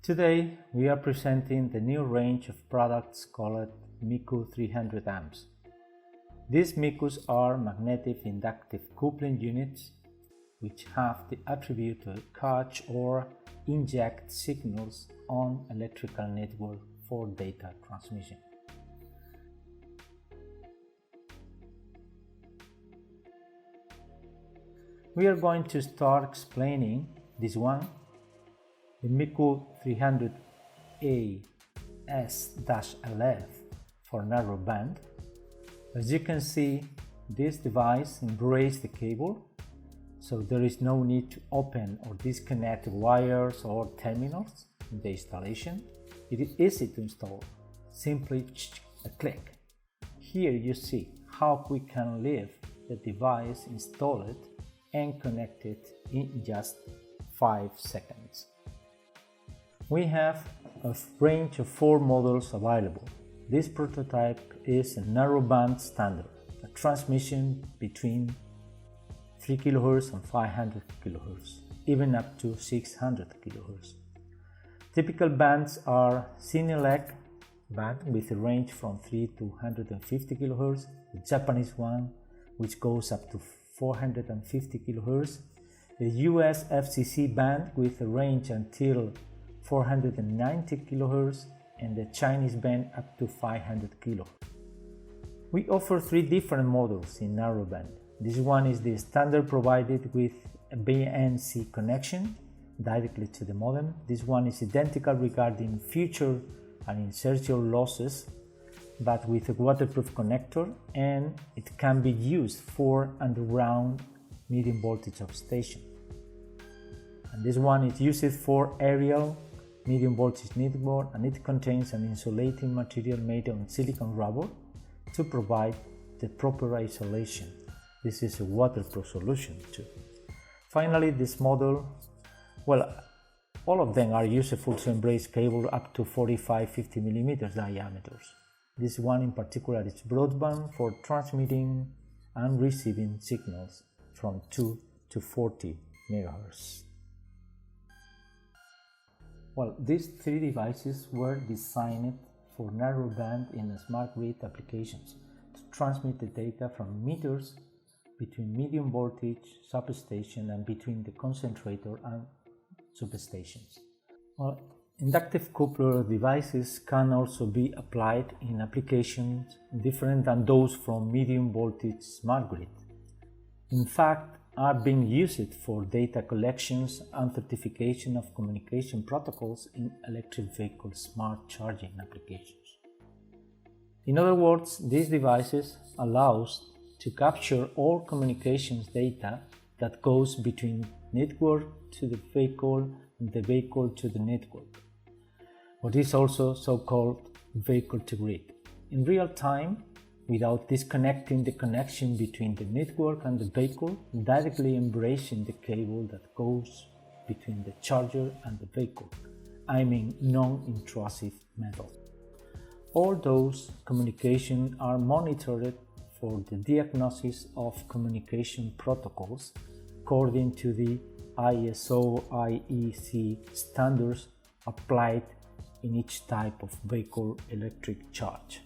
Today we are presenting the new range of products called MICU 300 amps. These MICUs are magnetic inductive coupling units which have the attribute to catch or inject signals on electrical network for data transmission. We are going to start explaining this one, the MICU 300A S-LF for narrow band. As you can see, this device embraces the cable, so there is no need to open or disconnect wires or terminals in the installation. It is easy to install, simply a click. Here you see how we can leave the device installed and connected in just 5 seconds. We have a range of 4 models available. This prototype is a narrowband standard, a transmission between 3 kHz and 500 kHz, even up to 600 kHz. Typical bands are Sinelec band with a range from 3 to 150 kHz, the Japanese one which goes up to 450 kHz, the US FCC band with a range until 490 kHz, and the Chinese band up to 500 kHz. We offer 3 different models in narrowband. This one is the standard provided with a BNC connection directly to the modem. This one is identical regarding feature and insertion losses, but with a waterproof connector, and it can be used for underground medium voltage substation. And this one is used for aerial medium voltage network, and it contains an insulating material made of silicon rubber to provide the proper isolation. This is a waterproof solution too. Finally, this model, all of them are useful to embrace cable up to 45-50 mm diameters. This one in particular is broadband for transmitting and receiving signals from 2 to 40 MHz. These 3 devices were designed for narrowband in smart grid applications to transmit the data from meters between medium voltage substation and between the concentrator and substations. Inductive coupler devices can also be applied in applications different than those from medium voltage smart grid. In fact, are being used for data collections and certification of communication protocols in electric vehicle smart charging applications. In other words, these devices allow us to capture all communications data that goes between network to the vehicle and the vehicle to the network, what is also so-called vehicle to grid, in real time, without disconnecting the connection between the network and the vehicle, directly embracing the cable that goes between the charger and the vehicle, I mean non-intrusive method. All those communications are monitored for the diagnosis of communication protocols according to the ISO IEC standards applied in each type of vehicle electric charge.